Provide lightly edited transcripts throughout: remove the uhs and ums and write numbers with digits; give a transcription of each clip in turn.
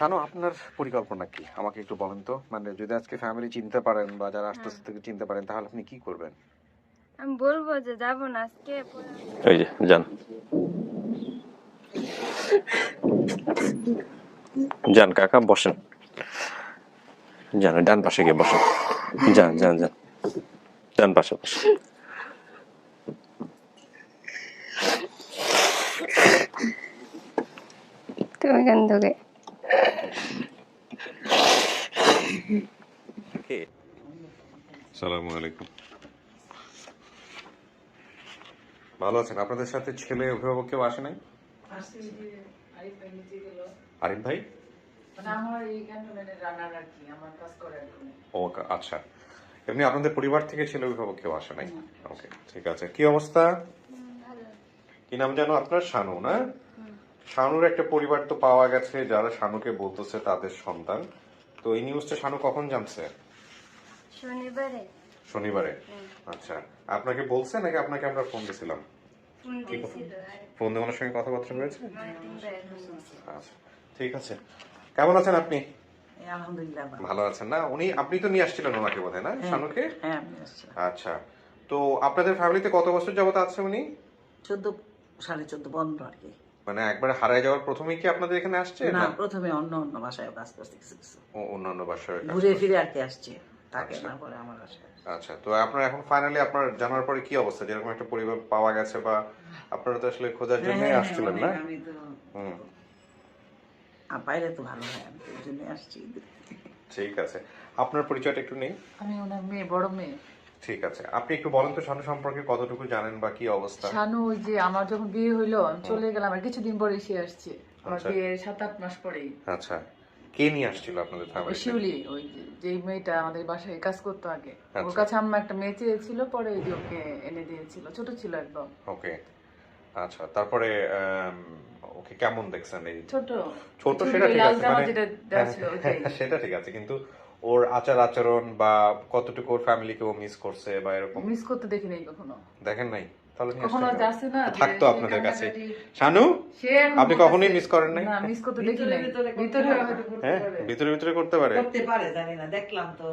শানু, আপনার পরিকল্পনা কি আমাকে একটু বলেন তো। মানে যদি আজকে ফ্যামিলি চিনতে পারেন বা যারা আস্তে আস্তে থেকে চিনতে পারেন, তাহলে আপনি কি করবেন? আমি বলবো যে যাবো না আজকে। এই যে যান যান কাকা, বসেন। যান ডান পাশে গিয়ে বসেন। যান যান যান, ডান পাশে বসেন। তুমি কেন ধোকে? আসসালামু আলাইকুম। ভালো আছেন? আপনাদের সাথে ছেলে অভিভাবক কেউ আসে নাই? আরিফ ভাই? ও আচ্ছা, এমনি আপনাদের পরিবার থেকে ছেলে অভিভাবক কেউ আসে নাই? ওকে, ঠিক আছে। কি অবস্থা? কি নাম জানো আপনার? শানু না? শানুর একটা পরিবার তো পাওয়া গেছে, যারা শানুকে বলতেছে তাদের সন্তান। তো এই নিউজটা শানু কখন জানছে? শনিবারে। শনিবারে? আচ্ছা, আপনাকে বলছে নাকি আপনাকে আমরা ফোন দিছিলাম? ফোন দিয়ে ওনার সঙ্গে কথাবার্তা হয়েছে? আচ্ছা, ঠিক আছে। কেমন আছেন আপনি? আলহামদুলিল্লাহ ভালো আছেন না? আপনি তো নিয়ে আসছিলেন ওনাকে বোধহয়, না শানুকে? হ্যাঁ, আমি আসছি। আচ্ছা, তো আপনাদের ফ্যামিলিতে কত বছর যাবত আছে উনি? 14.5 বন্ধ আর কি। মানে একবারে হারায় যাওয়ার প্রথমেই কি আপনাদের এখানে আসছে? না, প্রথমে অন্য অন্য বাসায় কাজ করছে কিছু কিছু, অন্যান্য বাসায় ঘুরে ফিরে আর কি আসছে, থাকে না পরে আমার বাসায়। আচ্ছা, তো আপনার এখন ফাইনালি আপনার জানার পরে কি অবস্থা? যেরকম একটা পরিবার পাওয়া গেছে, বা আপনারা তো আসলে খোঁজার জন্য আসছিলেন না? আমি তো হুম, পাইলে তো ভালো হয়, আমি তো এই জন্যই আসছি। ঠিক আছে। আপনার পরিচয়টা একটু নেই। আমি ওনার মেয়ে, বড় মেয়ে। ঠিক আছে, আপনি একটু বলেন তো শানু সম্পর্কে কতটুকু জানেন বা কি অবস্থা? শানু ওই যে আমার যখন বিয়ে হইলো আমি চলে গেলাম, আর কিছুদিন পরে সে আসছে। আমার আচ্ছা। বিয়ের 7-8 মাস পরেই। আচ্ছা, কে নিয়ে আসছিল আপনাদের ওই ফ্যামিলিতে? শিউলি, ওই যেই মেয়েটা আমাদের বাসায় কাজ করতো আগে, ওর আচ্ছা। কাছে আম্মা একটা মেয়ে চেয়েছিল, পরে ওই যে ওকে এনে দিয়েছিল, ছোট ছিল একদম। ওকে, আচ্ছা। তারপরে ওকে কেমন দেখছেন? এই ছোট ছোট, ছবি, সেটা ওই ঠিক লাল আছে, জামা মানে যেটা দেওয়া ছিল ওইটাই। সেটা ঠিক আছে, কিন্তু ওর আচার আচরণ বা কতটুকু ওর ফ্যামিলিকে ও মিস করছে বা এরকম মিস করতে দেখি নাই কখনো। দেখেন নাই? তাহলে নিয়ে কখনো আসছেন কেন? যাচ্ছে না যে থাকতো সে আপনাদের কাছে। কান্নাকাটি- শানু, সে এখন আপনি বলতেছে- কখনোই মিস করেন নাই? না, মিস করতে দেখি নাই। ভিতরে হয়তো করতে হ্যাঁ, পারে। ভিতরে ভিতরে করতে পারে। করতে পারে জানি না, দেখলাম তো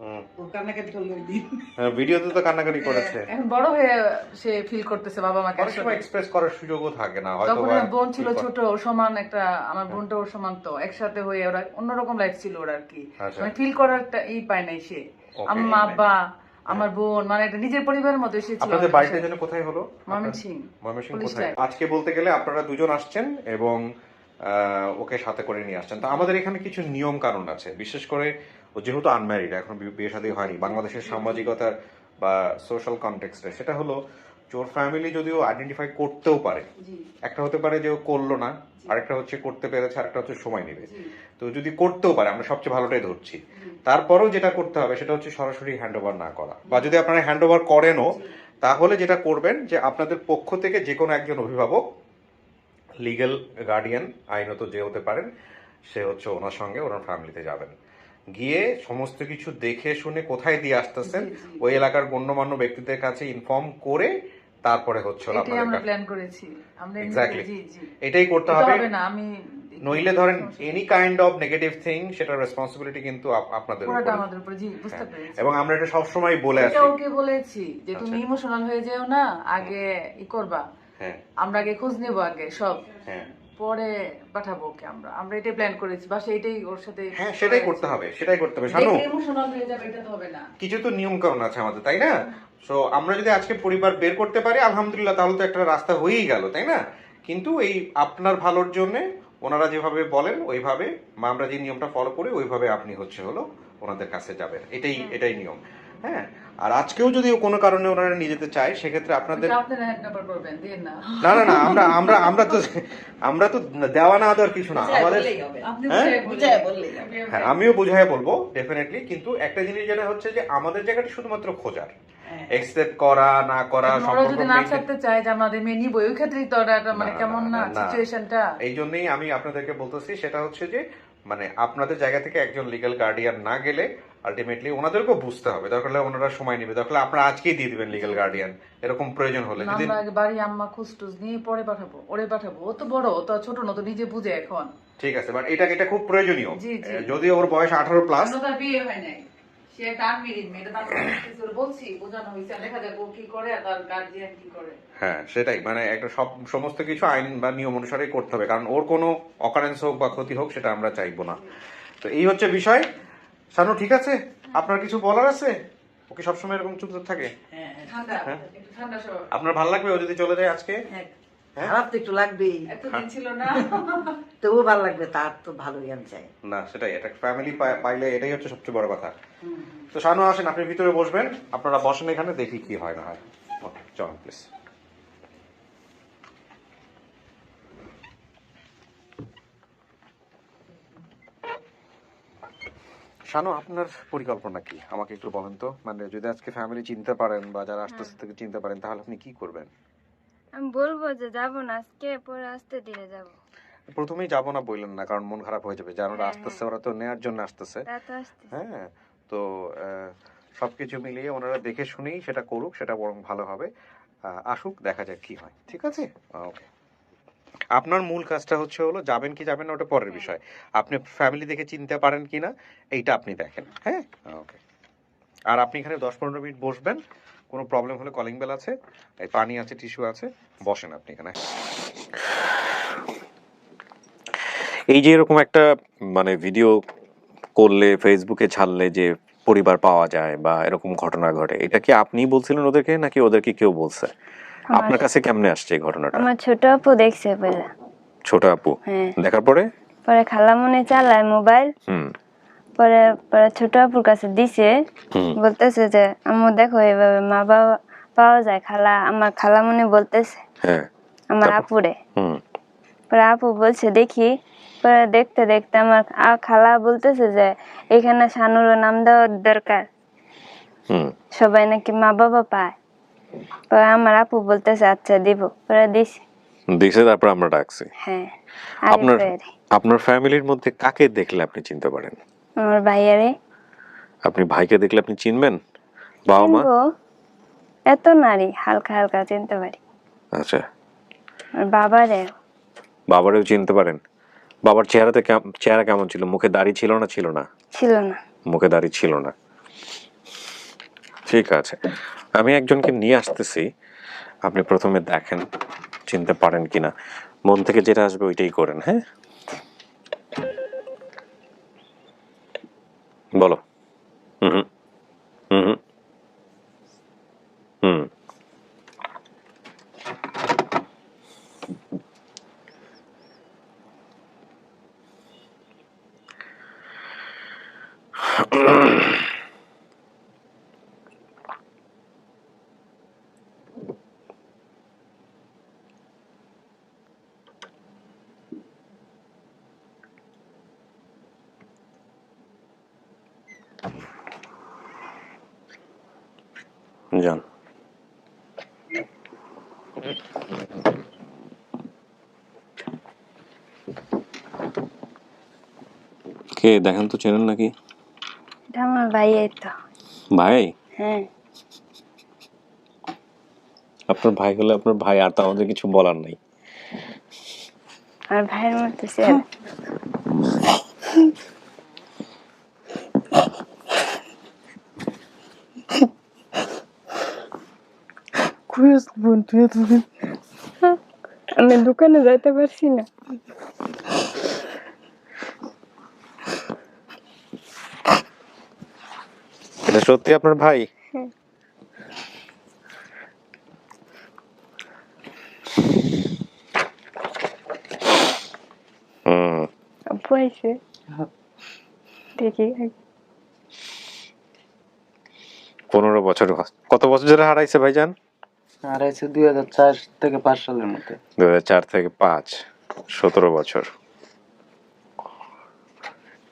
হুম, ও কান্নাকাটি করলো ওই দিন। হ্যাঁ, ভিডিওতে তো কান্নাকাটি করেছে। এখন বড় হয়ে সে ফিল করতেছে বাবা মাকে অনেক সময় এক্সপ্রেস করার সুযোগও থাকে না হয়তো। তখন বা আমার বোন ছিল কি ছোট, ওর সমান একটা, আমার বোনটা ওর সমান, তো একসাথে হয়ে ওরা অন্যরকম লাইফ ছিল ওর আর কি। আচ্ছা। মানে ফিল করার একটা পায় নাই সে। Okay. আম্মা আব্বা আমার বোন মানে একটা নিজের পরিবারের মতো সে ছিল। আপনাদের বাড়িটা যেন কোথায় হলো? ময়মনসিংহ। ময়মনসিংহ পুলিশ কোথায়? লাইন। আজকে বলতে গেলে আপনারা দুজন আসছেন এবং ওকে সাথে করে নিয়ে আসছেন। তো আমাদের এখানে কিছু নিয়ম কানুন আছে, বিশেষ করে ও যেহেতু আনম্যারিড, এখন বিয়ে শাদী হয়নি, বাংলাদেশের সামাজিকতার বা সোশ্যাল কনটেক্সটে সেটা হলো ওর ফ্যামিলি যদিও আইডেন্টিফাই করতেও পারে, একটা হতে পারে যে ও করলো না, আরেকটা হচ্ছে করতে পেরেছে, আরেকটা হচ্ছে সময় নেবে। তো যদি করতেও পারে, আমরা সবচেয়ে ভালোটাই ধরছি, তারপরেও যেটা করতে হবে সেটা হচ্ছে সরাসরি হ্যান্ড ওভার না করা, বা যদি আপনারা হ্যান্ড ওভার করেনও তাহলে যেটা করবেন যে আপনাদের পক্ষ থেকে যে কোনো একজন অভিভাবক, লিগ্যাল গার্ডিয়ান আইনত যে হতে পারেন, সে হচ্ছে ওনার সঙ্গে ওনার ফ্যামিলিতে যাবেন, গিয়ে সমস্ত কিছু দেখে শুনে কোথায় দিয়ে আসতেছেন ওই এলাকার গণ্যমান্য ব্যক্তিদের কাছে ইনফর্ম করে তারপরে হচ্ছে এটাই আপনাদের আমরা কাছে। প্ল্যান করেছি। আমরা এক্স্যাক্টলি জি জি এটাই করতে এটা হবে। হবে না, আমি নইলে ধরেন any kind of negative thing, সেটার রেসপন্সিবিলিটি কিন্তু আপনাদের পুরোটা উপরে। আমাদের উপর। জি, বুঝতে হ্যাঁ, পেরেছি। এবং আমরা এটা সবসময় বলে এটা আসি। ওকে বলেছি যে তুমি আচ্ছা। ইমোশনাল হয়ে যেও না, আগে করবা, হ্যাঁ আমরা আগে খোঁজ নেবো আগে সব, হ্যাঁ পরে পাঠাবো ওকে। আমরা এটাই প্ল্যান করেছি, বাসা এটাই ওর সাথে। হ্যাঁ, সেটাই করতে হবে, সেটাই করতে হবে। শানু, ইমোশনাল হয়ে যাবে এটা তো হবে না। কিছু তো নিয়ম কানুন আছে আমাদের, তাই না? সো আমরা যদি আজকে পরিবার বের করতে পারি আলহামদুলিল্লাহ, তাহলে তো একটা রাস্তা হয়েই গেল, তাই না? কিন্তু এই আপনার ভালোর জন্য ওনারা যেভাবে বলেন ওইভাবে, বা আমরা যে নিয়মটা ফলো করি ওইভাবে আপনি হলো ওনাদের কাছে যাবেন, এটাই নিয়ম। হ্যাঁ, আর আজকেও যদি কোনো কারণে ওনারা নিয়ে যেতে চায় সেক্ষেত্রে আপনাদের ওটা আপনারা হ্যান্ড ওভার করবেন, দিন না। না না না, আমরা তো দেওয়া না দেওয়ার কিছু না আমাদের। বললেই হবে। আপনি হ্যাঁ? বুঝায় বললেই হবে। হ্যাঁ, আমিও বুঝাই বলবো ডেফিনেটলি, কিন্তু একটা জিনিস যেটা হচ্ছে যে আমাদের জায়গাটা শুধুমাত্র খোঁজার, একসেপ্ট করা না করা, ওরা সম্পর্ক যদি না maintain- ছাড়তে চায় যে আমাদের মেয়ে নিবো, ওই ক্ষেত্রেই তো ওরা একটা মানে কেমন না সিচুয়েশনটা। এই জন্যই আমি আপনাদেরকে বলতেছি, সেটা হচ্ছে যে মানে আপনাদের জায়গা থেকে একজন লিগ্যাল গার্ডিয়ান না গেলে আলটিমেটলি ওনাদেরকেও বুঝতে হবে, দরকার হলে ওনারা সময় নেবে, দরকার হলে আপনারা আজকেই দিয়ে দিবেন লিগ্যাল গার্ডিয়ান, এরকম প্রয়োজন হলে যদি। আমরা আগে বাড়ি আম্মা খুশ টুস নিয়ে পরে পাঠাবো, ওরে পাঠাবো। ও তো বড়, ও তো আর ছোট না, তো নিজে বুঝে এখন। ঠিক আছে, বাট এটা খুব প্রয়োজনীয়। জি, জি। যদি ওর বয়স 18+, এখনো তার বিয়ে হয় নাই, সে একটা আনমেরিড মেয়ে, এটা তার বলছি, বোঝানো হয়েছে, দেখা যাক ও কি করে আর তার গার্জিয়ান কি করে। হ্যাঁ সেটাই, মানে একটা সমস্ত কিছু আইন বা নিয়ম অনুসারেই করতে হবে, কারণ ওর কোনো অকারেন্স হোক বা ক্ষতি হোক সেটা আমরা চাইবো না। তো এই হচ্ছে বিষয়। শানু ঠিক আছে, আপনার কিছু বলার আছে? ওকে সবসময় এরকম চুপচাপ থাকে? হ্যাঁ, ঠান্ডা, একটু ঠান্ডা স্বভাব। আপনার ভালো লাগবে ও যদি চলে যায় আজকে? হ্যাঁ, হ্যাঁ? খারাপ তো একটু লাগবেই, এতদিন ছিল না। তবুও ভালো লাগবে, তার তো ভালোই আমি চাই। না সেটাই, একটা ফ্যামিলি পাইলে এটাই হচ্ছে সবচেয়ে বড় কথা। তো শানু আসেন, আপনি ভিতরে বসবেন, আপনারা বসেন এখানে, দেখি কি হয় না হয়। ওকে চলুন প্লিজ। শানু, আপনার পরিকল্পনা কি আমাকে একটু বলেন তো, মানে যদি আজকে ফ্যামিলি চিনতে পারেন বা যারা আস্তে আস্তে থেকে চিনতে পারেন, তাহলে আপনি কি করবেন? আমি বলবো যে যাবো না আজকে, পরে আস্তে ধীরে যাবো। প্রথমেই যাবো না বললেন না, কারণ মন খারাপ হয়ে যাবে, যারা ওরা হ্যাঁ, আসতেছে ওরা তো নেয়ার জন্য আসতেছে। তা তো আসতেছে। হ্যাঁ, তো সবকিছু মিলিয়ে ওনারা দেখে শুনেই সেটা করুক, সেটা বরং ভালো হবে। আসুক, দেখা যাক কি হয়, ঠিক আছে? ওকে। আপনার মূল কাজটা হচ্ছে হলো যাবেন কি যাবেন না ওটা পরের বিষয়, আপনি ফ্যামিলি দেখে চিনতে পারেন কিনা এইটা আপনি দেখেন। হ্যাঁ, ওকে। আর আপনি এখানে 10-15 মিনিট বসবেন, কোনো প্রবলেম হলে কলিং বেল আছে, এই পানি আছে, টিস্যু আছে, বসেন আপনি এখানে। এই যে এরকম একটা মানে ভিডিও করলে ফেসবুকে ছাড়লে যে পরিবার পাওয়া যায় বা এরকম ঘটনা ঘটে, এটা কি আপনিই বলছিলেন ওদেরকে নাকি ওদেরকে কেউ বলছে? আপনার কাছে কেমনে আসছে এই ঘটনাটা? আমার ছোট আপু দেখছে বলে। ছোট আপু হ্যাঁ। দেখার পরে? পরে খালামণি চালায় মোবাইল, হুম পরে পরে ছোট আপুর কাছে দিছে, হুম বলতেছে যে আম্মু দেখো এভাবে মা বাবা পাওয়া যায়। আমার খালামণি বলতেছে হ্যাঁ আমার তারপর? আপুরে। হুম পরে আপু বলছে দেখি, পরে দেখতে দেখতে আমার খালা বলতেছে যে এখানে শানুর নাম দেওয়ার দরকার, হুম সবাই নাকি মা বাবা পায়। পরে আমার আপু বলতেছে আচ্ছা দিব, পরে দিছি। দিছে, তারপর আমরা ডাকছি। হ্যাঁ, আপনার আরে আপনার ফ্যামিলির মধ্যে কাকে দেখলে আপনি চিনতে পারেন? আমার ভাইয়ারে আপনি ভাইকে দেখলে আপনি চিনবেন? বাবা মা? চিনবো, এত নারী হালকা হালকা চিনতে পারি। আচ্ছা, আর বাবারে বাবারেও চিনতে পারেন? বাবার চেহারা কেমন ছিল? মুখে দাড়ি ছিল না ছিল না? ছিল না। মুখে দাড়ি ছিল না, ঠিক আছে। আমি একজনকে নিয়ে আসতেছি, আপনি প্রথমে দেখেন চিনতে পারেন কিনা, মন থেকে যেটা আসবে ওইটাই করেন। হ্যাঁ, বলো। হুম হুম হুম হুম যান। কে দেখেন তো, চেনেন নাকি? এটা আমার ভাইয়াই তো। ভাই? হ্যাঁ। আপনার ভাই হলে আপনার ভাই, আর তো আমাদের কিছু বলার নাই। আর ভাইয়ের মতো চেহারা। আমি দোকানে যাইতে পারছি না। এটা সত্যি আপনার ভাই? হ্যাঁ। হুম আপু আইছে দেখি। 15 বছর। কত বছর ধরে হারাইছে ভাইজান? হারাইছে 2004 থেকে 5 সালের মধ্যে। 2004 থেকে 5, 17 বছর।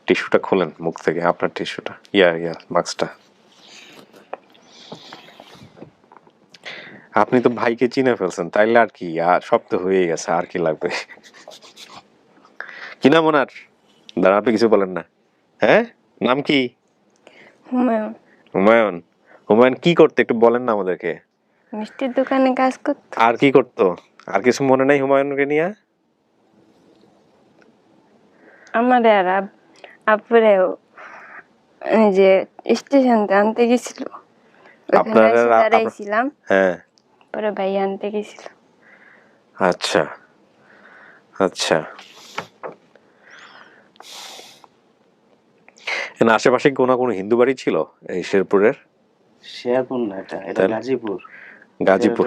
টিস্যুটা খোলেন মুখ থেকে, আপনার টিস্যুটা, মাস্কটা। আপনি তো ভাইকে চিনে ফেলছেন, তাইলে আর কি, আর সব তো হয়ে গেছে, আর কি লাগবে? কি নাম ওনার? দাঁড়া, আপনি কিছু বলেন না। হ্যাঁ, নাম কি? হুমায়ুন হুমায়ুন। হুমায়ুন কি করতে একটু বলেন না আমাদেরকে। মিষ্টির দোকানে কাজ করতো। আর কি করতো? আর কিছু মনে নাই হুমায়ুনকে নিয়ে? আমাদের আর আপুরেও এই যে স্টেশন আনতে গেছিল, ওখানে আপনারা এসে দাঁড়াইছিলাম, হ্যাঁ। পরে ভাই আনতে গেছিল। আচ্ছা আচ্ছা। এখানে আশেপাশে কোনো হিন্দু বাড়ি ছিল এই শেরপুরের? শেরপুর না, এটা তাহলে? গাজীপুর। গাজীপুর।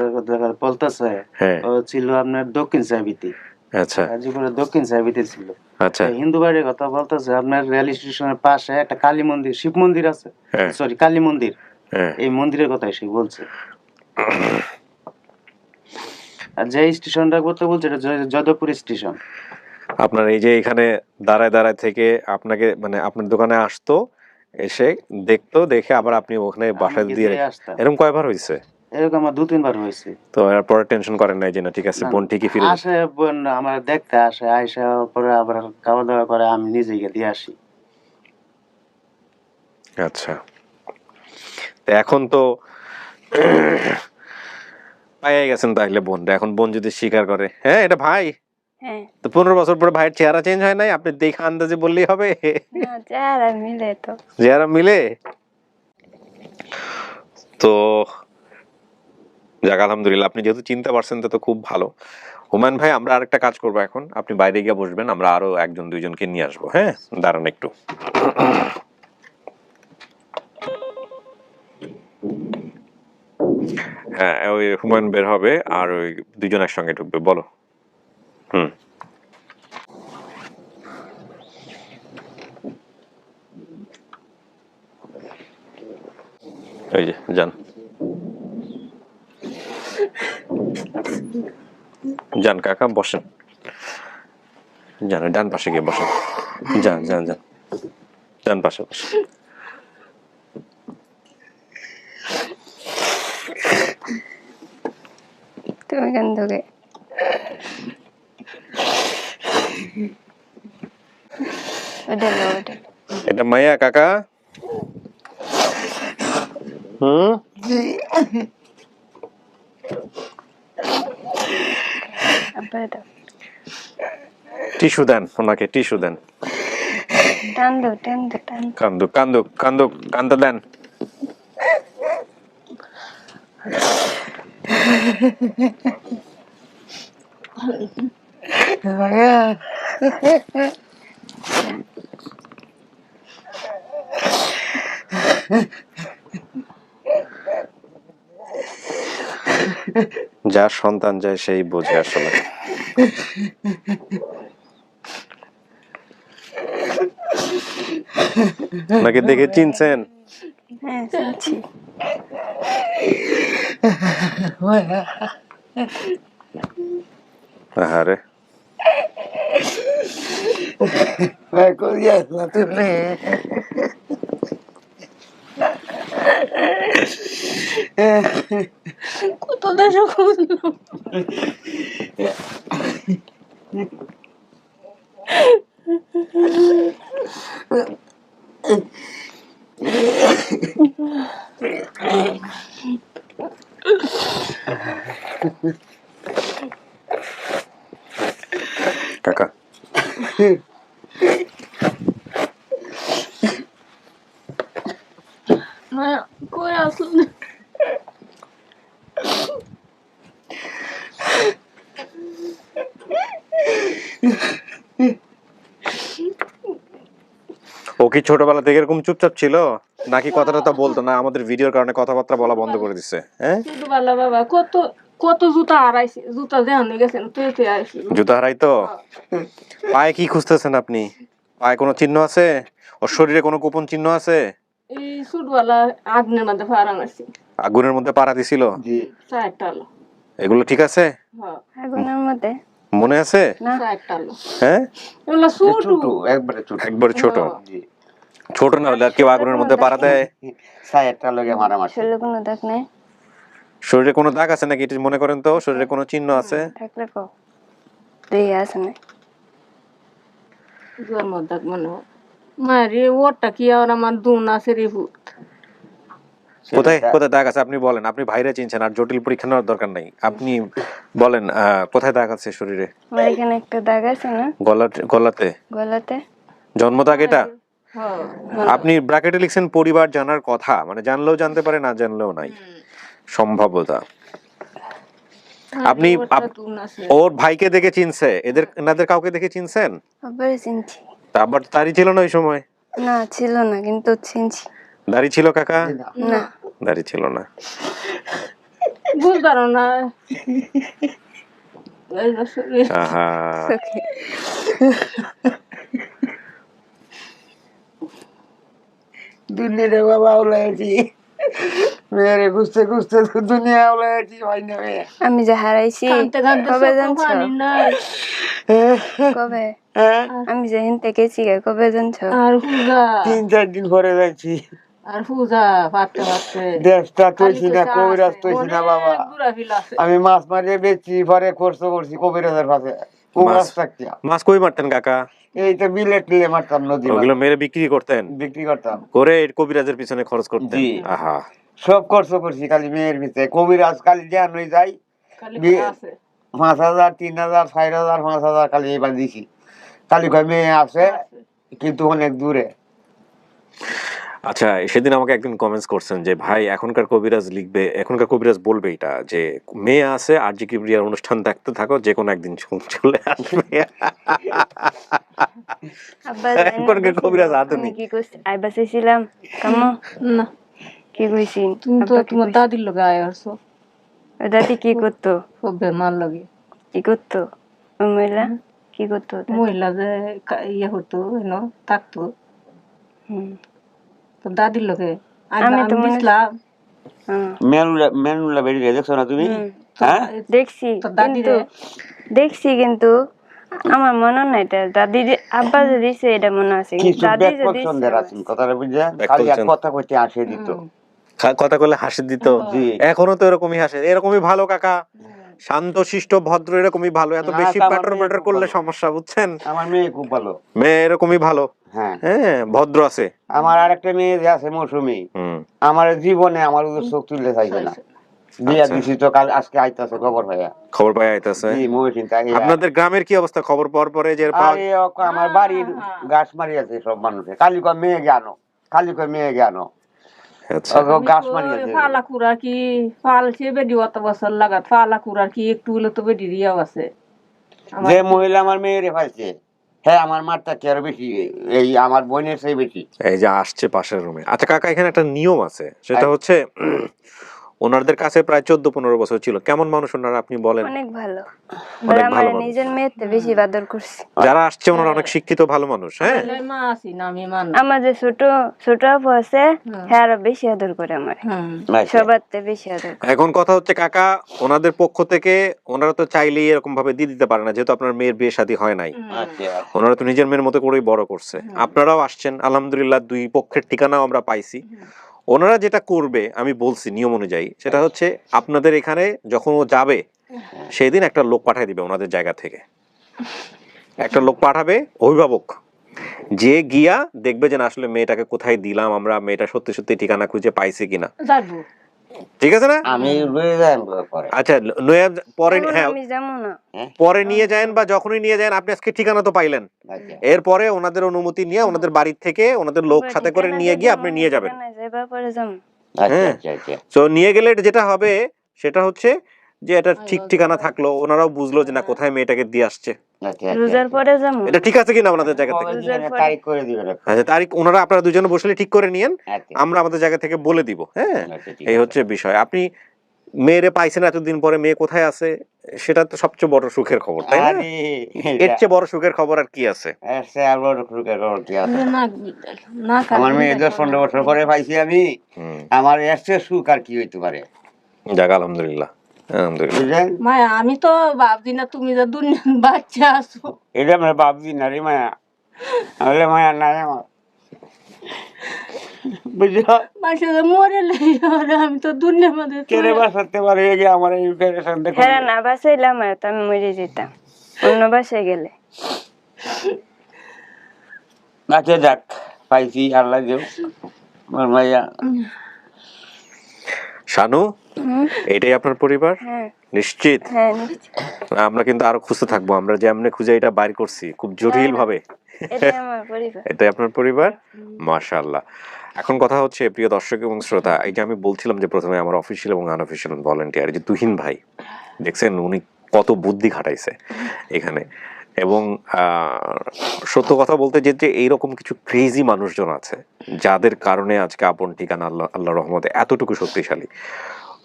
বলতেছে হ্যাঁ। ও ছিল আপনার দক্ষিণ সাবিতি, আচ্ছা গাজীপুরের দক্ষিণ সাবিতে ছিল। আচ্ছা। এই হিন্দু বাড়ির কথা বলতেছে আপনার রেল স্টেশনের পাশে একটা কালী মন্দির, শিব মন্দির আছে, হ্যাঁ সরি কালী মন্দির, হ্যাঁ। এই মন্দিরের কথাই সে বলছে। আর যে স্টেশনটা করতে বলছে এটা যাদবপুর স্টেশন। আপনার এই যে এখানে দাঁড়ায় দাঁড়ায় থেকে আপনাকে মানে আপনার দোকানে আসতো, এসে দেখতো, দেখে আবার আপনি ওখানে বাসায় আমাকে দিয়ে দিয়ে আসতাম। এরকম কয়বার হয়েছে? এরকম আমার 2-3 বার হয়েছে। তো এরপরে টেনশন করেন নাই যে না ঠিক আছে না, বোন ঠিকই ফিরে আসে বোন আমার দেখতে আসে, আইসা পরে আবার খাওয়া দাওয়া করে, আমি নিজে গিয়ে দিয়ে আসি। আচ্ছা। তো এখন তো পাইয়ে গেছেন তাহলে বোনটা, এখন বোন যদি স্বীকার করে হ্যাঁ এটা ভাই, হ্যাঁ, তো 15 বছর পরে ভাইয়ের চেহারা চেঞ্জ হয় নাই? আপনি দেখে আন্দাজে বললেই হবে? না চেহারা মিলে তো। চেহারা মিলে? তো যাক আলহামদুলিল্লাহ, আপনি যেহেতু চিনতে পারছেন তো খুব ভালো। হুমায়ুন ভাই, আমরা আরেকটা কাজ করবো এখন, আপনি বাইরে গিয়ে বসবেন, আমরা আরো 1-2জনকে নিয়ে আসবো। হ্যাঁ দাঁড়ান একটু। হ্যাঁ ওই হুমায়ুন বের হবে আর ওই 2জন একসঙ্গে ঢুকবে, বলো। হুম। এই যে যান যান কাকা, বসেন, যান ডান পাশে গিয়ে বসেন, যান যান যান, ডান পাশে বসেন। তুমি কেন ধোকে? ওটা লো, ওটা লো। এটা মাইয়া কাকা? হুম। আবার দাও, টিস্যু দেন ওনাকে, টিস্যু দেন। টান দাও, টান দাও, টান দাও। কান্দুক কান্দুক কান্দুক, কান্দা দেন। যার সন্তান যায় সেই বোঝে আসলে। ওনাকে দেখে চিনছেন? হ্যাঁ শুনছি। আরে কত দেশে খুঁজলো। কাকা কই আসলে? ও কি ছোটবেলা থেকে এরকম চুপচাপ ছিল নাকি কথা টথা বলতো না? আমাদের ভিডিওর কারণে কথাবার্তা বলা বন্ধ করে দিচ্ছে। হ্যাঁ ছোটবেলা বাবা কত কত জুতা হারাইছি, জুতা দেওয়ানো গেছেন তুই তুই আইসি। জুতা হারাইতো? পায়ে কি খুঁজতেছেন আপনি? পায়ে কোনো চিহ্ন আছে? ওর শরীরে কোনো গোপন চিহ্ন আছে? এই ছোটবেলা আগুনের মধ্যে ফারান আছি, আগুনের মধ্যে পাড়া দিছিল? চারটা আলো। এগুলো ঠিক আছে? হ্যাঁ আগুনের মধ্যে মনে আছে? চারটা আলো, হ্যাঁ এগুলো ছোট। একবারে ছোট, একবার ছোট। ছোট না হলে আর কেউ আগুনের মধ্যে পাড়া দেয়? সাইডটা লগে মারামারি। শরীরে কোনো দাগ নেই? শরীরে কোনো দাগ আছে নাকি এটা মনে করেন তো? শরীরে কোনো চিহ্ন আছে? থাকলে কো দুই আছে না? জন্ম দাগ মনে হয় মারি ওরটা কি আর আমার দুন আছে রে ভূত। কোথায় কোথায় দাগ আছে আপনি বলেন, আপনি ভাইরে চিনছেন, আর জটিল পরীক্ষা নেওয়ার দরকার নাই, আপনি বলেন কোথায় দাগ আছে শরীরে? আমার এখানে একটা দাগ আছে না গলাতে? গলাতে। জন্ম দাগ এটা? হ্যাঁ আপনি ব্র্যাকেটে লিখছেন পরিবার জানার কথা, মানে জানলেও জানতে পারে, না জানলেও নাই সম্ভাব্যতা। আপনি ওর ভাইকে দেখে চিনছে, এনাদের কাউকে দেখে চিনছেন? আবার চিনছি। তা আবার দাড়ি ছিল না ওই সময়? না ছিল না, কিন্তু চিনছি। দাড়ি ছিল কাকা? না দাড়ি ছিল না। বুঝতে পারো না এই যে শরীর। আহা, দুনিয়ারে বাবা ওলাইছি মেয়েরে খুঁজতে খুঁজতে দুনিয়া ওলাইছি হয় না মেয়ে। আমি যে হারাইছি কাঁদতে কাঁদতে কবে চোখে জানছো? পানি নাই। কবে হ্যাঁ আমি যে হিনতে গেছি কবে জানছো? আর পূজা 3-4 দিন পরে যাচ্ছি। আর পূজা পারতে পারতে দেশটা তৈছি না, কবিরাজ তৈছি না বাবা। আছে আমি মাছ মারিয়ে বেচছি, পরে খরচ করছি কবিরাজের পাশে। কবিরাজ থাকছি মাছ কই মারতেন কাকা? এই তো বিলে টিলে মারতাম, নদী ওগুলো মেরে বিক্রি করতেন, বিক্রি করতাম। করে কবিরাজের পিছনে খরচ করতেন? জি। আহা, সব খরচ করছি খালি মেয়ের ভিতরে। কবিরাজ খালি জ্ঞান হয়ে যায় খালি আছে 5,000, 3,000, 4,000, 5,000 খালি এবার দিছি। খালি কয় মেয়ে আছে কিন্তু অনেক দূরে। আচ্ছা, সেদিন আমাকে একদিন কমেন্টস করছেন যে ভাই এখনকার কবিরাজ লিখবে, এখনকার কবিরাজ বলবে এটা যে মেয়ে আছে, আর জি কিবরিয়ার অনুষ্ঠান দেখতে থাকো, যে কোনো একদিন চলে আসবে। আব্বা এখনকার কবিরাজ আধুনিক। কি কইছি আইবা চাইছিলাম কামো না কি কইছি? তুমি তো তোমার দাদির লগে আয় আসছো, ওই দাদি কি করতো? সবের মার লগে কি করতো ওই মহিলা? কি করতো? মহিলা যে ইয়ে করতো এনো থাকতো হুম। তো দাদির লগে আমি তো মনে- দিছিলাম। হ্যাঁ। মেনুলা বেরিয়ে দেখছো না তুমি? হুম। হ্যাঁ দেখছি তো দাদি কিন্তু দেখছি কিন্তু আমার মনে নাই এটা দাদি আব্বা যে দিছে এটা মনে আছে, কিন্তু কিছু দাদি যে ব্যাকপছন্দের দিছে আছেন, কথাটা বুঝলেন? ব্যাক খালি এক বলছেন। কথা কইতে আসে দিত। কথা বলে হাসি দিত। জি। এখনো তো এরকমই হাসে, এরকমই ভালো কাকা, শান্ত শিষ্ট ভদ্র, এরকমই ভালো। এত না, বেশি তা আমার প্যাটার মেয়ে প্যাটার খুব করলে ভালো। সমস্যা, বুঝছেন? আমার মেয়ে খুব ভালো। মেয়ে এরকমই ভালো, হ্যাঁ, হ্যাঁ, ভদ্র আছে। আমার আরেকটা মেয়ে যে আছে মৌসুমী, হুম। আমার জীবনে আমার ওদের চোখ তুলতে চাইবে না। বিয়া আচ্ছা। দিছি তো কাল আজকে আইতাছে খবর ভাইয়া। খবর পাই আইতাছে। জি মৌসুমী তাই। আপনাদের গ্রামের কি অবস্থা খবর পাওয়ার পরে যে আরে আমার বাড়ির গাছ মারি আছে সব মানুষে, খালি কয় মেয়ে জ্ঞানো, খালি কয় মেয়ে জ্ঞানো। আচ্ছা, গাছ মারি আছে। ফালা কুড়া কি ফালছে বেডি অত বছর লাগাত ফালা কুড়া কি একটু হলে তো বেডি রিয়াও আছে। যে মহিলা আমার মেয়েরে পাইছে, হ্যাঁ আমার মারটা কি আরো বেশি, এই আমার বোনের সেই বেশি। এই যে আসছে পাশের রুমে। আচ্ছা কাকা, এখানে একটা নিয়ম আছে, সেটা হচ্ছে ওনাদের কাছে প্রায় 14-15 বছর ছিল। কেমন মানুষ ওনারা আপনি বলেন? অনেক ভালো। অনেক আমার ভালো মানুষ। নিজের মেয়েতে বেশি বাদর করছি। যারা আসছে ওনারা অনেক শিক্ষিত ভালো মানুষ। হ্যাঁ, মা আছি না আমি মান আমার যে ছোট ছোট আপু আছে হ্যাঁ আরো বেশি আদর করে আমার, সবার থেকে বেশি আদর করে। এখন কথা হচ্ছে কাকা, ওনাদের পক্ষ থেকে ওনারা তো চাইলেই এরকম ভাবে দিয়ে দিতে পারে না, যেহেতু আপনার মেয়ের বিয়ে শাদী হয় নাই। ওনারা তো নিজের মেয়ের মতো করেই বড় করছে। আপনারাও আসছেন, আলহামদুলিল্লাহ দুই পক্ষের ঠিকানাও আমরা পাইছি। ওনারা যেটা করবে আমি বলছি নিয়ম অনুযায়ী, সেটা হচ্ছে আপনাদের এখানে যখন ও যাবে সেদিন একটা লোক পাঠিয়ে দিবে ওনাদের জায়গা থেকে। একটা লোক পাঠাবে অভিভাবক, যে গিয়া দেখবে যে না আসলে মেয়েটাকে কোথায় দিলাম আমরা, মেয়েটা সত্যি সত্যি ঠিকানা খুঁজে পাইছে কিনা। যাবো ঠিক আছে না? আমি রয়ে যাই পরে। আচ্ছা নয়া পরে, এখন হ্যাঁ আমি যাবো না। পরে নিয়ে যান বা যখনই নিয়ে যান, আপনি আজকে ঠিকানা তো পাইলেন, আচ্ছা। এরপরে ওনাদের অনুমতি নিয়ে ওনাদের বাড়ির থেকে ওনাদের লোক সাথে করে নিয়ে গিয়ে আপনি নিয়ে যাবেন। ঠিকানায় যাইবা পরে যাবো। আচ্ছা হ্যাঁ। আচ্ছা আচ্ছা তো নিয়ে গেলে যেটা হবে সেটা হচ্ছে যে এটা ঠিক ঠিকানা থাকলো, ওনারাও বুঝলো যে না কোথায় মেয়েটাকে দিয়ে আসছে। আচ্ছা রোজার পরে যাবো। এটা ঠিক আছে কিনা ওনাদের জায়গা থেকে? তারিখ করে দিবেন। আচ্ছা, তারিখ ওনারা আপনারা দুজনে বসলে ঠিক করে নিয়েন, আচ্ছা। আমরা আমাদের জায়গা থেকে বলে দিব। হ্যাঁ, আচ্ছা, ঠিক এই আছে। হচ্ছে বিষয়। আপনি মেয়েরে পাইছেন এতদিন পরে, মেয়ে কোথায় আছে, সেটা তো সবচেয়ে বড় সুখের খবর, তাই না? আরে এর চেয়ে বড় সুখের খবর আর কি আছে? এসে আর বড় সুখের খবর কি আছে? না না আমার মেয়ে 10-15 বছর পরে পাইছি আমি, আমার এসে সুখ আর কি হইতে পারে? যাক আলহামদুলিল্লাহ, আলহামদুলিল্লাহ। বুঝলেন? মায়া আমি তো ভাবছি না তুমি যে দুনিয়ার বাচ্চা আছো। এটা আমরা ভাবছি না রে মায়া, তাহলে মায়া নাই আমার, বুঝছো? বাচ্চা যে মরে লে আমি তো দুনিয়ার মধ্যে কেড়ে বাঁচাতে পারে এই যে আমার এই পেরেশান দেখুন। হ্যাঁ না বাসাইলাম আর তো আমি মরে যেতাম অন্য বাসায় গেলে। আচ্ছা যাক, পাইছি আল্লাহ দেও আমার মাইয়া। শানু, হুম, এটাই আপনার পরিবার? হ্যাঁ নিশ্চিত? হ্যাঁ নিশ্চয়। আমরা কিন্তু আরো খুঁজতে থাকবো, আমরা যেমনি খুঁজে এটা বাইর করছি খুব জটিল ভাবে। এটাই আমার পরিবার। এটাই আপনার পরিবার? মাশাআল্লাহ। এখন কথা হচ্ছে প্রিয় দর্শক এবং শ্রোতা, এই যে আমি বলছিলাম যে প্রথমে আমার অফিসিয়াল এবং আনঅফিসিয়াল ভলেন্টিয়ার যে তুহিন ভাই, দেখছেন উনি কত বুদ্ধি খাটাইছে এখানে। এবং সত্য কথা বলতে যে এইরকম কিছু ক্রেজি মানুষজন আছে যাদের কারণে আজকে আপন ঠিকানা আল্লাহ রহমতে এতটুকু শক্তিশালী।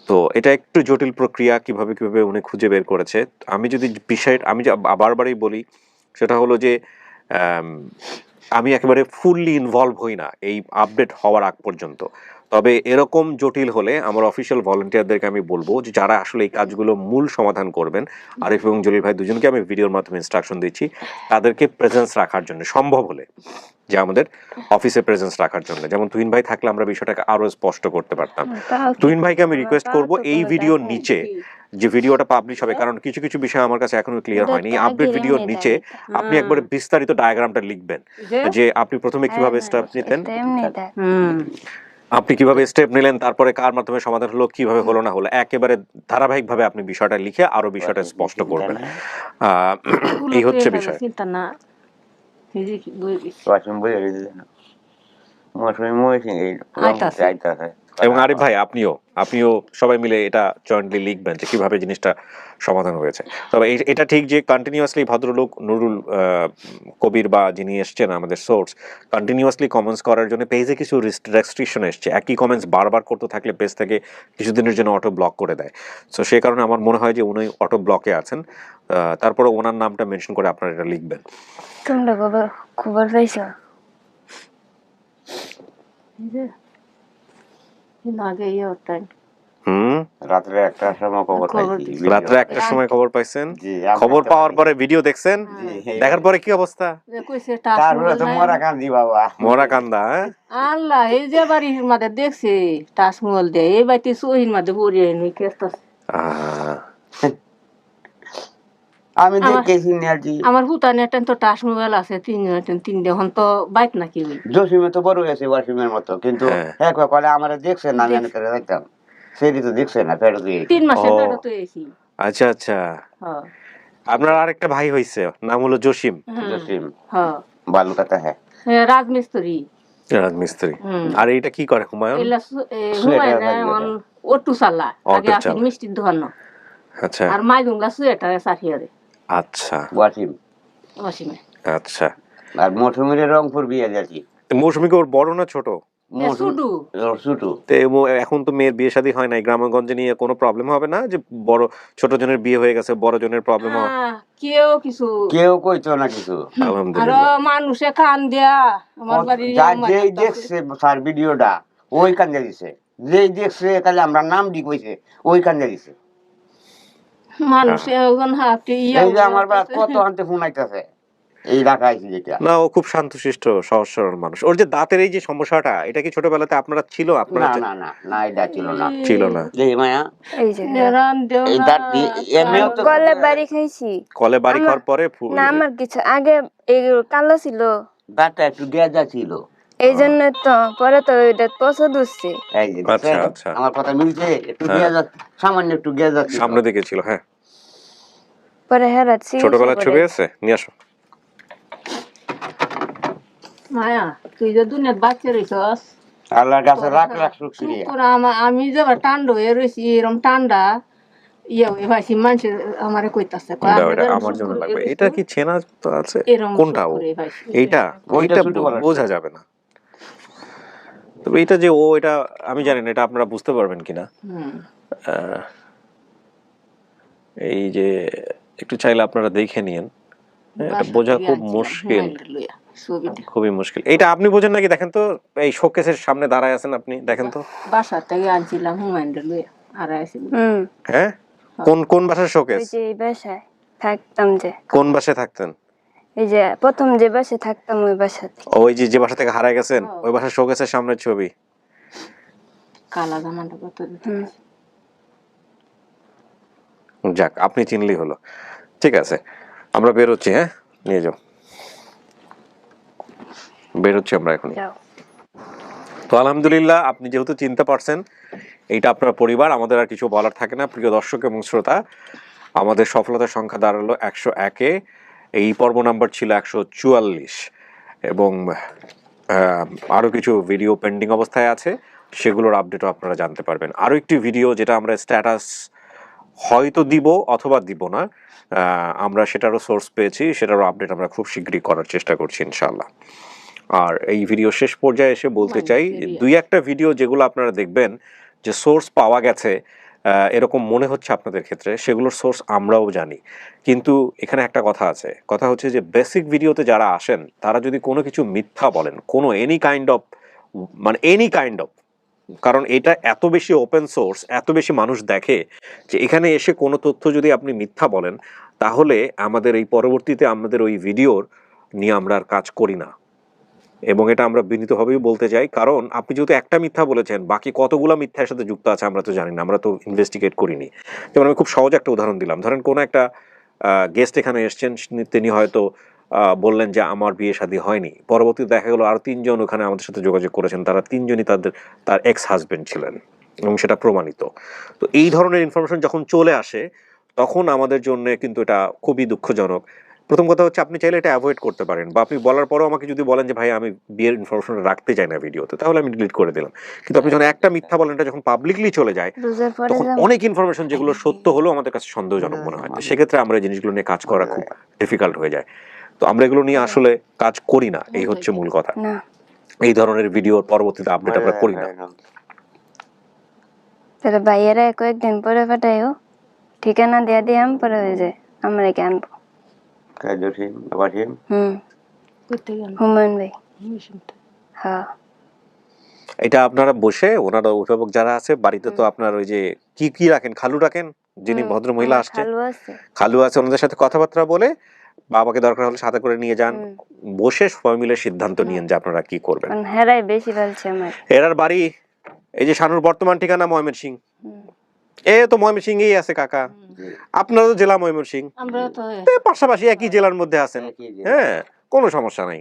তো এটা একটু জটিল প্রক্রিয়া, কিভাবে কিভাবে উনি খুঁজে বের করেছে। আমি যদি বিষয় আমি যে বারবারই বলি সেটা হলো যে আম, আমি একেবারে ফুললি ইনভলভ হই না এই আপডেট হওয়ার আগ পর্যন্ত। তবে এরকম জটিল হলে আমার অফিসিয়াল ভলেন্টিয়ারদেরকে আমি বলবো যে যারা আসলে এই কাজগুলো মূল সমাধান করবেন, আরিফ এবং জলিল ভাই দুজনকে আমি ভিডিওর মাধ্যমে ইনস্ট্রাকশন দিচ্ছি তাদেরকে প্রেজেন্স রাখার জন্য, সম্ভব হলে যে আমাদের অফিসে প্রেজেন্স রাখার জন্য। যেমন তুহিন ভাই থাকলে আমরা বিষয়টাকে আরো স্পষ্ট করতে পারতাম। তাও কি- তুহিন ভাইকে আমি আমার রিকোয়েস্ট তাও করব তো এই কোনো ভিডিওর দেখাই নিচে যে ভিডিওটা পাবলিশ হবে, কারণ কিছু কিছু বিষয় আমার কাছে এখনো ক্লিয়ার ওদের হয়নি, তো আপডেট আগে ভিডিওর এনে নিচে দেয়। আপনি একবারে বিস্তারিত ডায়াগ্রামটা লিখবেন যে আপনি প্রথমে কিভাবে স্টেপ নিতেন, এটা এমনি দেখ। আপনি কিভাবে স্টেপ নিলেন, তারপরে কার মাধ্যমে সমাধান হলো, কিভাবে হলো না হলো, একেবারে ধারাবাহিকভাবে আপনি বিষয়টা লিখে আরো বিষয়টা স্পষ্ট করবেন। এই হচ্ছে বিষয়। চিন্তা না এই যে বই দিছি। ওয়াশিং বই রেখে দিন মৌসুমি মৌসুমি এই আইতাছে। আইতাছে এবং আরিফ ভাই আপনিও সবাই মিলে এটা জয়েন্টলি লিখবেন যে কিভাবে জিনিসটা সমাধান হয়েছে। তবে এটা ঠিক যে কন্টিনিউয়াসলি ভদ্রলোক নুরুল কবির বা যিনি এসছেন আমাদের সোর্স, কন্টিনিউয়াসলি কমেন্টস করার জন্য পেজে কিছু রেস্ট্রিকশন এসছে। একই কমেন্টস বারবার করতে থাকলে পেজ থেকে কিছুদিনের জন্য অটো ব্লক করে দেয়। সো সেই কারণে আমার মনে হয় যে উনি অটো ব্লকে আছেন। তারপরে ওনার নামটা মেনশন করে আপনারা এটা লিখবেন। তোমরা খবর পাইছো? এই যে আগে ওটাই হুম, রাত্রে একটা সময় খবর খবর পাইছি দিছি। ভিডিও। রাত্রে 1টার সময় খবর পাইছেন? জি, আমি খবর দেখতে পাওয়ার পারি। পরে ভিডিও দেখছেন? জি, এই দেখার পরে কি অবস্থা? কইছে টাস তারপরে তো মরা কান্দি বাবা মরা কান্দা, হ্যাঁ? আল্লাহ এই যে বাড়ির মাঝে দেখছে তাজমহল দেয় এই বাড়িতে সহির মাঝে পড়িয়ে নি কেস্তাস আহ, আমি দেখেছি নাকি আমার হুতানে টেন তো তাজমহল আছে তিন দেখুন তো বাইক নাকি ওই জসিমে তো বড় হয়েছে ওয়াসিমের মতো, কিন্তু হ্যাঁ। এক কলে আমার দেখছে না, আমি করে দেখতাম সেটি তো দেখছে না, ফেরত দিয়ে 3 মাসের ও। বেড়া তো এসি আচ্ছা আচ্ছা। হ্যাঁ আপনার আরেকটা ভাই হইছে, নাম হলো জসিম, জসিম হ্যাঁ বালুকাতা হ্যাঁ রাজমিস্ত্রি রাজমিস্ত্রি। হুম। আর এটা কি করে হুমায়ুন? এলা সোয়েটার হুমায়ুন বানিয়ে অটু চালা অটো আগে আছে চালা। মিষ্টির দোকান আচ্ছা আর মাইদুংলা সুয়েটার সাথিয়ারে আচ্ছা ওয়াসিম। অসীমে আচ্ছা। আর মৌসুমীর রংপুর বিয়ে যাচ্ছি তো মৌসুমী ওর বড় না ছোট? শুধু ছুটু তো এখন তো মেয়ের বিয়ে শাদী হয় নাই, গ্রামগঞ্জে নিয়ে কোনো প্রবলেম হবে না যে বড় ছোট জনের বিয়ে হয়ে গেছে, বড় জনের প্রবলেম হবে? কেউ কিছু কেউ কইতো না কিছু। আর আলহামদুলিল্লাহ। মানুষে কান দেয়া আমার বাড়ির যেই দেখছে তার ভিডিওটা ওই কান্দে দিছে, যেই দেখছে তাহলে আমরা নাম দি কইছে ওই কান্দে দিছে। মানুষে একজন হাতে এই যে আমার বাপ কত আনতে ফোন আইতাছে এই রাখাইছি যেটা। না, ও খুব শান্তশিষ্ট সহজ সরল মানুষ। ওর যে দাঁতের এই যে সমস্যাটা, এটা কি ছোটবেলাতে আপনারা ছিল? আপনারা না না না না এটা ছিল না। ছিল না? যে মায়া এই যে এই দাঁত এমনিও তো কলে বাড়ি খাইছি কলে বাড়ি খাওয়ার পরে না, আমার কিছু আগে এই কালো ছিল, দাঁতটা একটু গেজা ছিল। এই জন্য তো পরে তো ওইটা পছন্দ হচ্ছে। এই যে আচ্ছা, দেখছেন? আচ্ছা। আমার কথা মিলছে, একটু হ্যাঁ। গেজা, সামান্য একটু গেজা ছিল। সামনে দিকে ছিল, হ্যাঁ। পরে হেরাচ্ছি ছোটবেলার ছবি আছে, নিয়ে আসো। মায়া তুই যে দুনিয়ার বাচ্চা রইছস আল্লাহর কাছে লাখ লাখ শুকরিয়া। তোরা আমি যে টান্ড হয়ে রয়েছি এরম ঠান্ডা ইয়ে হয়ে ভাইছি মানুষ আমারে কইতাছে দাও, এটা আমার জন্য লাগবে। এটা কি চেনা তো আছে? কোনটা ও? এইটা ওইটা ওইটা ছোটবেলার বোঝা যাবে না। তবে এটা যে ও, এটা আমি জানি না, এটা আপনারা বুঝতে পারবেন কিনা। এই যে একটু চাইলে আপনারা দেখে নিন, এটা বোঝা খুব মুশকিল, খুবই মুশকিল। এটা আপনি বোঝেন নাকি? দেখেন তো, এই শোকেসের সামনে দাঁড়ায় আছেন আপনি, দেখেন তো। বাসা থেকে আনছিলাম হুমায়ুনটা লইয়া আর আইছি হ্যাঁ, কোন বাসার শোকেস? ওই যে এই বাসায় থাকতাম, যে কোন বাসায় থাকতেন? এই যে প্রথম যে বাসায় থাকতাম ওই বাসাতে। ওই যে বাসা থেকে হারায় গেছেন, ওই বাসার শোকেসের সামনের ছবি। কালা জামাটা কত যাক, আপনি চিনলেই হলো। ঠিক আছে, আমরা বেরোচ্ছি। হ্যাঁ, নিয়ে যাও। বেরোচ্ছি আমরা এখনই। যাও। তো আলহামদুলিল্লাহ, আপনি যেহেতু চিনতে পারছেন এইটা আপনার পরিবার, আমাদের আর কিছু বলার থাকে না। প্রিয় দর্শক এবং শ্রোতা, আমাদের সফলতার সংখ্যা দাঁড়ালো 101-এ। এই পর্ব নাম্বার ছিল 144, এবং আরও কিছু ভিডিও পেন্ডিং অবস্থায় আছে, সেগুলোর আপডেটও আপনারা জানতে পারবেন। আরও একটি ভিডিও যেটা আমরা স্ট্যাটাস হয়তো দিব অথবা দিব না, আমরা সেটারও সোর্স পেয়েছি, সেটারও আপডেট আমরা খুব শীঘ্রই করার চেষ্টা করছি ইনশাআল্লাহ। আর এই ভিডিও শেষ পর্যায়ে এসে বলতে চাই, দুই একটা ভিডিও যেগুলো আপনারা দেখবেন যে সোর্স পাওয়া গেছে এরকম মনে হচ্ছে আপনাদের ক্ষেত্রে, সেগুলোর সোর্স আমরাও জানি। কিন্তু এখানে একটা কথা আছে, কথা হচ্ছে যে বেসিক ভিডিওতে যারা আসেন তারা যদি কোনো কিছু মিথ্যা বলেন, কোনো এনি কাইন্ড অফ, কারণ এটা এত বেশি ওপেন সোর্স, এত বেশি মানুষ দেখে, যে এখানে এসে কোনো তথ্য যদি আপনি মিথ্যা বলেন, তাহলে আমাদের এই পরবর্তীতে আমাদের ওই ভিডিওর নিয়ে আমরা আর কাজ করি না। এবং এটা আমরা বিনীতভাবেই বলতে চাই, কারণ আপনি যেহেতু একটা মিথ্যা বলেছেন, বাকি কতগুলো মিথ্যার সাথে যুক্ত আছে আমরা তো জানি না, আমরা তো ইনভেস্টিগেট করিনি। যেমন আমি খুব সহজ একটা উদাহরণ দিলাম, ধরেন কোনো একটা গেস্ট এখানে এসছেন, তিনি হয়তো বললেন যে আমার বিয়ে শাদী হয়নি, পরবর্তীতে দেখা গেলো আরো 3 জন ওখানে আমাদের সাথে যোগাযোগ করেছেন, তারা 3 জনই তার এক্স হাজবেন্ড ছিলেন এবং সেটা প্রমাণিত। তো এই ধরনের ইনফরমেশন যখন চলে আসে, তখন আমাদের জন্য কিন্তু এটা খুবই দুঃখজনক। প্রথম কথা হচ্ছে, আপনি চাইলে এটা অ্যাভয়েড করতে পারেন, বা আপনি বলার পরেও আমাকে যদি বলেন যে ভাই আমি বিয়ের ইনফরমেশন রাখতে চাই না ভিডিওতে, তাহলে আমি ডিলিট করে দিলাম। কিন্তু আপনি যখন একটা মিথ্যা বলেন, এটা যখন পাবলিকলি চলে যায়, রোজার পরে তখন যাবো। অনেক ইনফরমেশন যেগুলো সত্য হলেও আমাদের কাছে সন্দেহজনক মনে হয়। তো সেক্ষেত্রে আমরা এই জিনিসগুলো নিয়ে কাজ করা খুব ডিফিকাল্ট হয়ে যায়। তো আমরা এগুলো নিয়ে আসলে কাজ করি না, এই হচ্ছে মূল কথা। না, এই ধরনের ভিডিওর পরবর্তীতে আপডেট আমরা করি না। তাহলে ভাইয়েরা কয়েকদিন পরে পাঠাইও, ঠিকানা দিয়া দিয়াম, পরে হয়ে যায় আমরা কি আনবো। হুমায়ুন ভাই, হ্যাঁ। এটা আপনারা বসে, ওনারা অভিভাবক যারা আছে বাড়িতে, তো আপনার ওই যে কি রাখেন, খালু রাখেন, যিনি ভদ্র মহিলা আসছে, খালু আছে। খালু আছে, ওনাদের সাথে কথাবার্তা বলে, বাবাকে দরকার হলে সাথে করে নিয়ে যান, বসে সবাই মিলে সিদ্ধান্ত নিয়েন যে আপনারা কি করবেন। কারণ হেরাই বেশি বলছে আমার। এরার বাড়ি এই যে শানুর বর্তমান ঠিকানা ময়মনসিংহ, এ তো ময়মনসিংহেই আছে কাকা, আপনারা তো জেলা ময়মনসিংহ, আমরা তো পাশাপাশি একই জেলার মধ্যে আছেন, হ্যাঁ, কোনো সমস্যা নাই,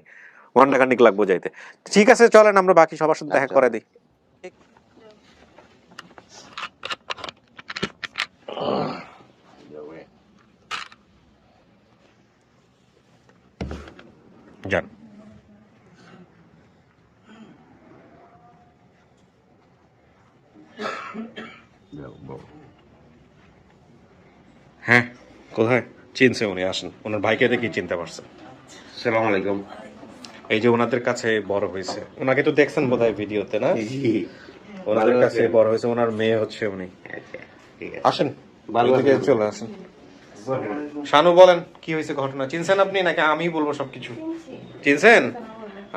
ঘন্টাখানিক লাগবো যাইতে। ঠিক আছে, চলেন আমরা বাকি সবার সাথে দেখা করে দিই। যান। হ্যাঁ, কোথায় চিনছে উনি? আসেন, ওনার ভাইকে দেখি চিনতে পারছে। সালাম আলাইকুম। এই যে ওনাদের কাছে বড় হয়েছে, ওনাকে তো দেখছেন বোধহয় ভিডিওতে, না? ওনাদের কাছে বড় হয়েছে, ওনার মেয়ে হচ্ছে উনি। আসেন, এদিকে চলে আসেন। শানু, বলেন কি হয়েছে ঘটনা? চিনছেন আপনি নাকি আমি বলবো সবকিছু? চিনছেন?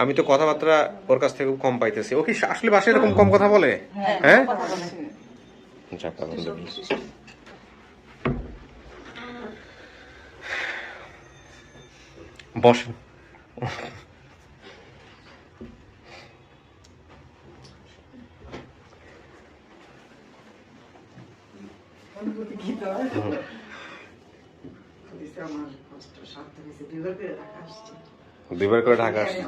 আমি তো কথাবার্তা ওর কাছ থেকে কম পাইতেছি। ও কি আসলে বাসায় এরকম কম কথা বলে? হ্যাঁ, যাক, আলহামদুলিল্লাহ। বসেন। দুইবার করে ঢাকা আসছি।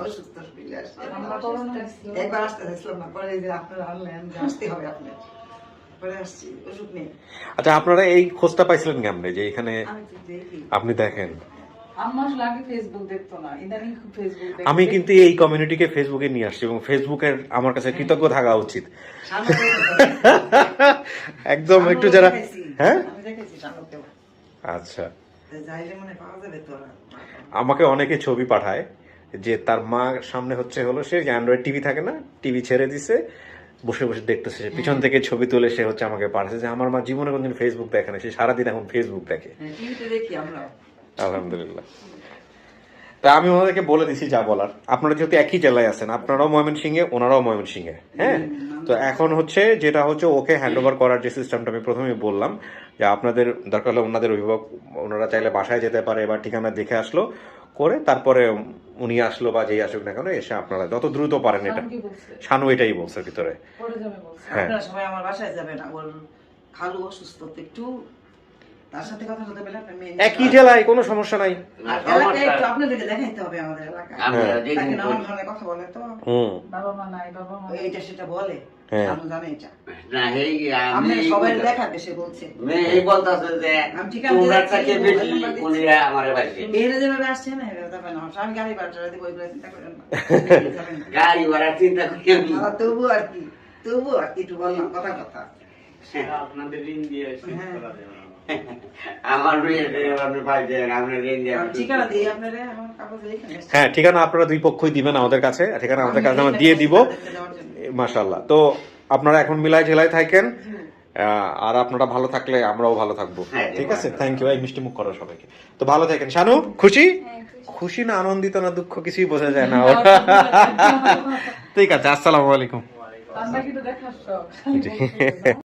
একবার আসতে চাইছিলাম না, পরে যে আপনারা আনলেন যে আসতে হবে আপনার, পরে আসছি, ওষুধ নেই। আচ্ছা, আপনারা এই খোঁজটা পাইছিলেন কেমনে যে এখানে আমি তো দেখি, আপনি দেখেন? আম্মা আসলে আগে ফেসবুক দেখতো না, ইদানিং খুব ফেসবুক দেখে। আমি কিন্তু এই কমিউনিটিকে ফেসবুকে নিয়ে আসছি, এবং ফেসবুকের আমার কাছে কৃতজ্ঞ থাকা উচিত। একদম একটু যারা, হ্যাঁ, আমি দেখেছি সামনেও, আচ্ছা, যাইলে মনে পাওয়া যাবে তো। আমাকে অনেকে ছবি পাঠায় যে তার মা সামনে হলো সে অ্যান্ড্রয়েড টিভি থাকে না, টিভি ছেড়ে দিছে, বসে বসে দেখতেছে, সে পিছন থেকে ছবি তুলে সে হচ্ছে আমাকে পাঠাচ্ছে যে আমার মা জীবনে কোনদিন ফেসবুক দেখে না, সে সারাদিন এখন ফেসবুক দেখে। টিভিতে দেখি আমরা। আলহামদুলিল্লাহ। তা আমি ওনাদেরকে বলে দিছি যা বলার। আপনারা যেহেতু একই জেলায় আছেন, আপনারাও ময়মনসিংহে, ওনারাও ময়মনসিংহে, হ্যাঁ, তো এখন যেটা হচ্ছে ওকে হ্যান্ড ওভার করার যে সিস্টেমটা আমি প্রথমেই বললাম, যে আপনাদের দরকার হলে ওনাদের অভিভাবক, ওনারা চাইলে বাসায় যেতে পারে বা ঠিকানা দেখে আসলো করে, তারপরে উনি আসলো বা যেই আসুক না কেন, এসে আপনারা যত দ্রুত পারেন, এটা শানু এটাই বলছে ভিতরে। পরে যাবে বলছে। হ্যাঁ। আপনারা সবাই আমার বাসায় যাবেন, ওর খালু অসুস্থ, তো একটু তার সাথে কথা বলতে পেলে আপনার মেয়ে একই জেলায় কোনো সমস্যা নাই। এলাকায় একটু আপনাদেরকে দেখাইতে হবে আমাদের এলাকায়। তাকে নানান ধরনের কথা বলে তো, হুম, বাবা মা নাই, বাবা মা এইটা সেটা বলে, হ্যাঁ। আমি জানি এটা। না এই আপনি সবাই দেখাতে সে বলছে। এই বলতাছে যে আমি ঠিকানা তোমরা দিচ্ছি, থেকে মোবাইল বেশি নাম্বার দিচ্ছি। উনিরা আমারে বাইছে বেরে যেভাবে আসছে না এভাবে যাবে না। আমি গাড়ি ভাড়া দিব, ওইগুলো চিন্তা করেন না। যাবেন না। গাড়ি ভাড়া চিন্তা করি আমি তবু আর কি একটু বললাম কথা আপনাদের ঋণ দিয়ে হ্যাঁ। আমার মেয়ে আপনি পাইছে আপনার রেঞ্জ আমি ঠিকানা দিই আপনারা, আমার কাগজ এখানে এসছে। হ্যাঁ, ঠিকানা আপনারা দুই পক্ষই দিবেন আমাদের কাছে, ঠিকানা আমাদের কাছে আমরা দিয়ে দিব। মাশাআল্লাহ। তো আপনারা এখন মিলাই ঝেলাই থাকেন, আর আপনারা ভালো থাকলে আমরাও ভালো থাকবো। হ্যাঁ, ঠিক আছে, থ্যাংক ইউ। এই মিষ্টি মুখ করো সবাইকে। তো ভালো থাকেন। শানু খুশি? খুশি না আনন্দিত না দুঃখ কিছুই বোঝা যায় না। ঠিক আছে, আসসালামু আলাইকুম। আমরা কিন্তু দেখাচ্ছ